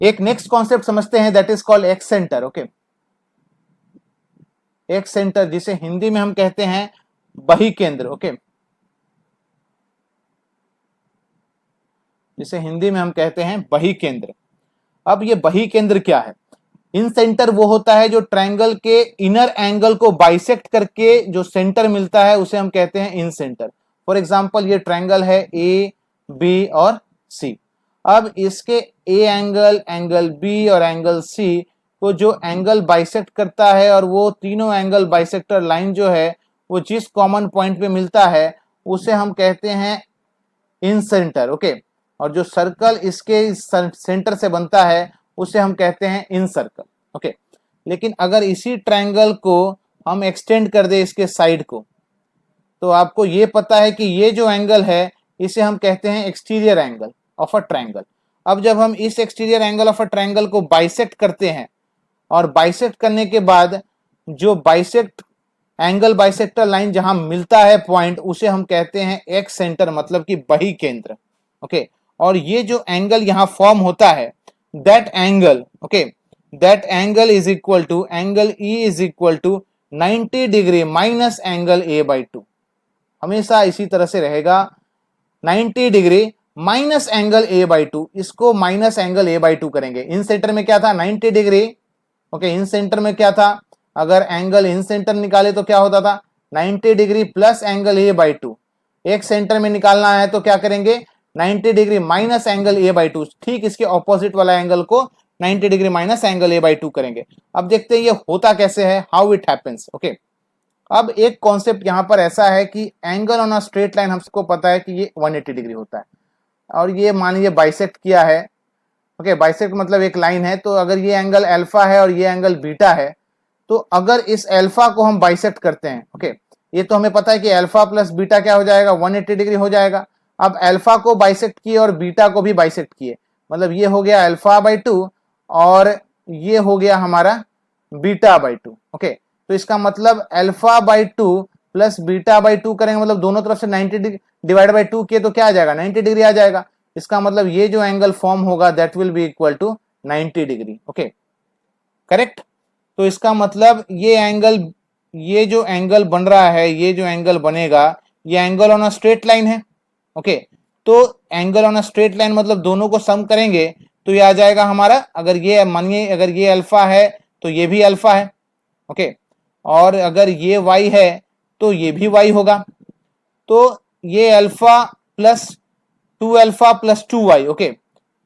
एक next concept समझते हैं, that is called x centre. Okay, x centre जिसे हिंदी में हम कहते हैं बही केंद्र। ओके, जिसे हिंदी में हम कहते हैं बही केंद्र। अब ये बही केंद्र क्या है? इन सेंटर वो होता है जो ट्रायंगल के इनर एंगल को बाइसेक्ट करके जो सेंटर मिलता है उसे हम कहते हैं इन सेंटर। फॉर एग्जांपल ये ट्रायंगल है ए, बी और सी। अब इसके ए एंगल, एंगल बी और एंगल सी को जो एंगल बाइसेक्ट करता है, और वो तीनों एंगल बाइसेक्टर लाइन जो है वो जिस कॉमन पॉइंट पे मिलता है उसे हम कहते हैं इन सेंटर। ओके, और जो सर्कल इसके सेंटर से बनता है उसे हम कहते हैं इन सर्कल। ओके, लेकिन अगर इसी ट्रायंगल को हम एक्सटेंड कर दे इसके साइड को, तो आपको ये पता है कि ये जो एंगल है इसे हम कहते हैं exterior angle of a triangle. अब जब हम इस exterior angle of a triangle को बाइसेक्ट करते हैं, और बाइसेक्ट करने के बाद जो बाइसेक्ट एंगल बाइसेक्टर लाइन जहां मिलता है पॉइंट, उसे हम कहते हैं एक्स सेंटर, मतलब कि बही केंद्र। ओके, और ये जो एंगल यहां फॉर्म होता है, that angle, okay, that angle is equal to angle E is equal to 90 degree minus angle A by 2। हमेशा इसी तरह से रहेगा, 90 degree minus angle A by 2। इसको माइनस एंगल ए बाई 2 करेंगे। इन सेंटर में क्या था? 90 डिग्री। ओके, इन सेंटर में क्या था? अगर एंगल इन सेंटर निकाले तो क्या होता था? 90 degree plus angle A by 2। एक सेंटर में निकालना है तो क्या करेंगे? 90 degree minus angle A by 2। ठीक इसके ऑपोजिट वाला एंगल को 90 degree minus angle A by 2 करेंगे। अब देखते हैं ये होता कैसे है, हाउ इट हैपेंस। ओके, अब एक कॉन्सेप्ट यहां पर ऐसा है कि angle on a straight line हमको पता है कि ये 180 डिग्री होता है, और ये मान लीजिए बाइसेक्ट किया है। ओके, बाइसेक्ट मतलब एक लाइन है, तो अगर ये एंगल अल्फा है और ये एंगल बीटा है, तो अगर इस अल्फा को हम बाइसेक्ट करते हैं, ओके, ये तो हमें पता है कि अल्फा प्लस बीटा क्या हो जाएगा? 180 डिग्री हो जाएगा। अब अल्फा को बाइसेक्ट किए और बीटा को भी बाइसेक्ट किए, मतलब ये हो गया अल्फा बाई 2 और ये हो गया हमारा बीटा बाई 2। ओके, तो इसका मतलब alpha by 2 plus beta by 2 करेंगे, मतलब दोनों तरफ से 90 डिग्री डिवाइड बाई 2 किए तो क्या आ जाएगा? 90 डिग्री आ जाएगा। इसका मतलब ये जो एंगल फॉर्म होगा that will be equal to 90 degree. Okay, correct. तो इसका मतलब ये एंगल, ये जो एंगल बन रहा है, ये जो एंगल बनेगा, ये angle on a straight line है। ओके, तो angle on a straight line मतलब दोनों को सम करेंगे तो ये आ जाएगा हमारा, अगर ये मानिए अगर ये अल्फा है तो ये भी अल्फा है। ओके, और अगर ये y है तो ये भी y होगा। तो ये alpha plus 2 alpha plus 2y। Okay,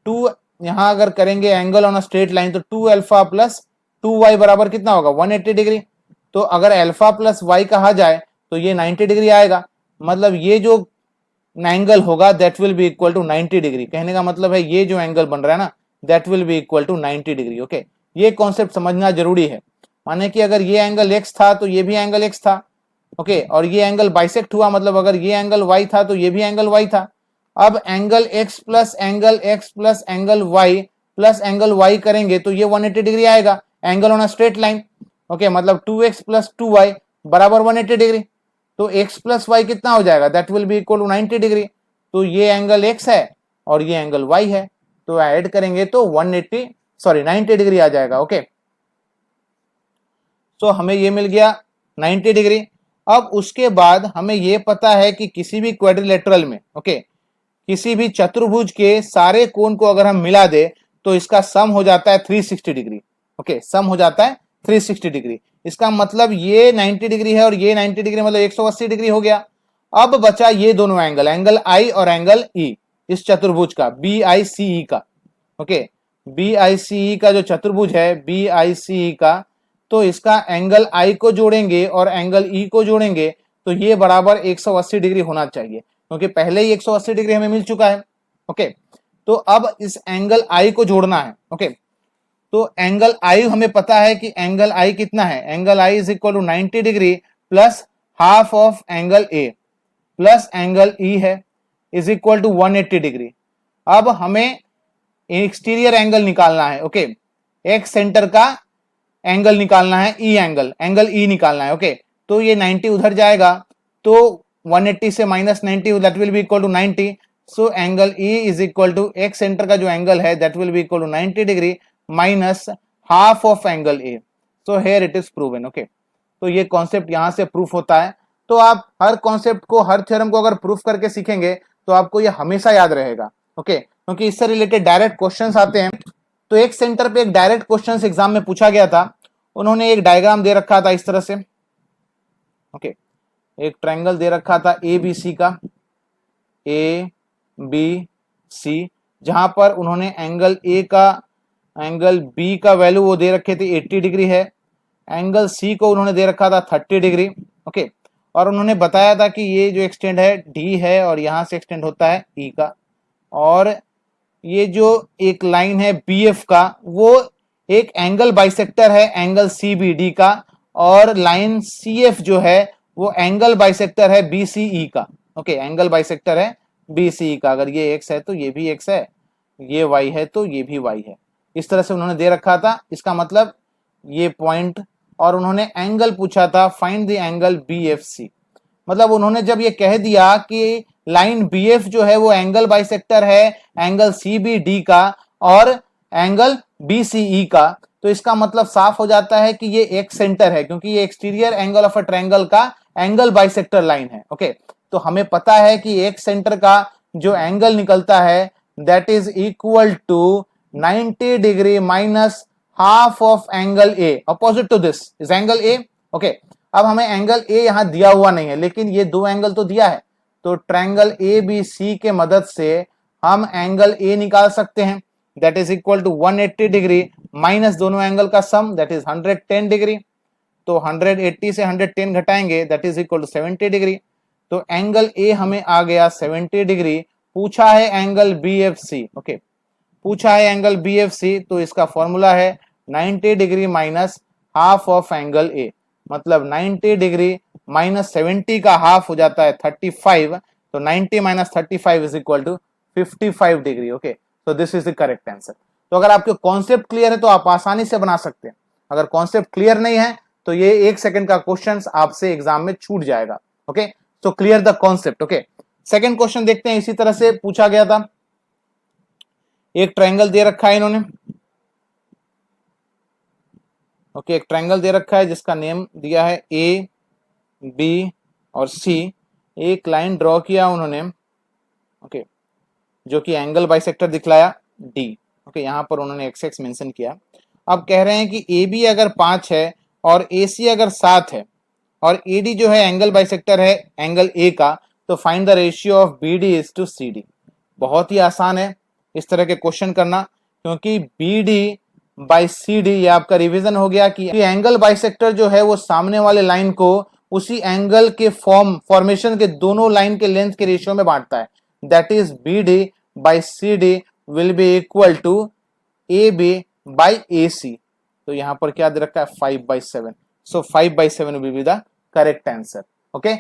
2 यहां अगर करेंगे angle on a straight line तो 2 अल्फा प्लस 2y बराबर कितना होगा? 180 डिग्री। तो अगर अल्फा प्लस y कहा जाए तो ये 90 डिग्री आएगा, मतलब ये जो एंगल होगा that will be equal to 90 degree. कहने का मतलब है ये जो एंगल बन रहा है ना, that will be equal to 90 degree. Okay, ये कॉन्सेप्ट समझना जरूरी है। माने कि अगर ये एंगल x था तो ये भी एंगल x था। ओके, और ये एंगल बाइसेक्ट हुआ, मतलब अगर ये एंगल y था तो ये भी एंगल y था। अब angle x plus angle x plus angle y plus angle y करेंगे तो ये 180 डिग्री आएगा, angle on a straight line. Okay, मतलब 2x प्लस 2y बराबर 180 डिग्री। तो x प्लस y कितना हो जाएगा? That will be equal to 90 degree. तो ये एंगल x है और ये एंगल y है, तो ऐड करेंगे तो 90 डिग्री आ जाएगा। ओके, तो हमें ये मिल गया 90 डिग्री। अब उसके बाद हमें ये पता है कि किसी भी क्वाड्रिलेटरल में, ओके, किसी भी चतुर्भुज के सारे कोण को अगर हम मिला दे तो इसका सम हो जाता है 360 डिग्री। ओके, सम हो जाता है 360 डिग्री। इसका मतलब ये 90 डिग्री है और ये 90 डिग्री, मतलब 180 डिग्री हो गया। अब बचा ये दोनों एंगल, एंगल आई और एंगल ई, इस चतुर्भुज का बी आई सी ई का। ओके, बी आई सी ई का जो चतुर्भुज है बी आई सी ई का, तो इसका एंगल आई को जोड़ेंगे और एंगल ई को जोड़ेंगे तो ये बराबर 180 डिग्री होना चाहिए, क्योंकि पहले ही 180 डिग्री हमें मिल चुका है। ओके, तो अब इस एंगल आई को जोड़ना है। ओके, तो एंगल आई हमें पता है कि एंगल आई कितना है? Angle I is equal to 90 degree plus half of angle A plus angle E है, इज इक्वल टू 180 डिग्री। अब हमें एक्सटीरियर एंगल निकालना है। ओके, एक्स सेंटर का एंगल निकालना है, ई एंगल, एंगल ई निकालना है। ओके, तो ये 90 उधर जाएगा तो 180 से minus 90 that will be equal to 90, so angle E is equal to excentre का जो एंगल है that will be equal to 90 degree minus half of angle A. So here it is proven. Okay, तो ये concept यहां से proof होता है। तो आप हर कॉन्सेप्ट को, हर थ्योरम को अगर प्रूफ करके सीखेंगे तो आपको ये हमेशा याद रहेगा। ओके, क्योंकि इससे रिलेटेड डायरेक्ट क्वेश्चंस आते हैं। तो एक सेंटर पे एक डायरेक्ट क्वेश्चंस एग्जाम में पूछा गया था। उन्होंने एक डायग्राम दे रखा था इस तरह से। ओके, एक ट्रायंगल दे रखा था ए बी सी का, ए बी सी, जहां पर उन्होंने एंगल ए का, एंगल बी का वैल्यू वो दे रखे थे 80 डिग्री है, एंगल सी को उन्होंने दे रखा था 30 डिग्री। ओके, और उन्होंने बताया था कि ये जो एक्सटेंड है डी है और यहां से एक्सटेंड होता है ई का, और ये जो एक लाइन है बी एफ का वो एक एंगल बाइसेक्टर है एंगल सी बी डी का, और लाइन सी एफ जो है वो एंगल बाइसेक्टर है बी सी ई का। ओके, एंगल बाइसेक्टर है बी सी ई का। अगर ये एक्स है तो ये भी एक्स है, ये वाई है तो ये भी वाई है। इस तरह से उन्होंने दे रखा था। इसका मतलब ये पॉइंट, और उन्होंने एंगल पूछा था find the angle B F C. मतलब उन्होंने जब ये कह दिया कि लाइन बी एफ जो है वो एंगल बाइसेक्टर है एंगल सी बी डी का और एंगल बी सी ई का, तो इसका मतलब साफ हो जाता है कि ये एक सेंटर है, क्योंकि ये exterior angle of a triangle का एंगल बाइसेक्टर लाइन है। ओके, तो हमें पता है कि एक सेंटर का जो एंगल निकलता है that is equal to 90 degree minus half of angle A opposite to this is angle A. Okay, अब हमें एंगल ए यहां दिया हुआ नहीं है, लेकिन ये दो एंगल तो दिया है, तो ट्रायंगल ए बी सी के मदद से हम एंगल ए निकाल सकते हैं that is equal to 180 degree minus दोनों एंगल का सम दैट इज 110 डिग्री। तो 180 से 110 घटाएंगे that is equal to 70 degree. तो एंगल ए हमें आ गया 70 डिग्री। पूछा है angle B F C. Okay, पूछा है एंगल बी एफ सी, तो इसका फॉर्मूला है 90 degree minus half of angle ए। मतलब 90 डिग्री माइनस 70 का हाफ हो जाता है 35, तो 90 minus 35 is equal to 55 degree. Okay, तो this is the correct answer. तो अगर आपके कॉन्सेप्ट क्लियर है तो आप आसानी से बना सकते हैं। अगर कॉन्सेप्ट क्लियर नहीं है तो ये 1 सेकंड का क्वेश्चन आपसे एग्जाम में छूट जाएगा। ओके, तो clear the concept. Okay, second question देखते हैं। इसी तरह से पूछा गया था। एक ट्रायंगल दे रखा है इन्होंने। ओके, एक ट्रायंगल दे रखा है जिसका नेम दिया है ए बी और सी। एक लाइन ड्रॉ किया उन्होंने। ओके, जो कि एंगल बाइसेक्टर दिखलाया डी। ओके, यहां पर उन्होंने एक्स एक्स मेंशन किया। अब कह रहे हैं कि ए बी अगर 5 है और ए सी अगर 7 है और ए डी जो है एंगल बाइसेक्टर है एंगल ए का, तो find the ratio of B D is to C D. बहुत ही आसान है इस तरह के क्वेश्चन करना, क्योंकि B D by C D ये आपका रिवीजन हो गया कि एंगल बाइसेक्टर जो है वो सामने वाले लाइन को उसी एंगल के फॉर्मेशन के दोनों लाइन के लेंथ के रेशियो में बांटता है। That is B D by C D will be equal to A B by A C. तो यहां पर क्या दे रखा है 5/7। So 5/7 will be the correct answer. Okay,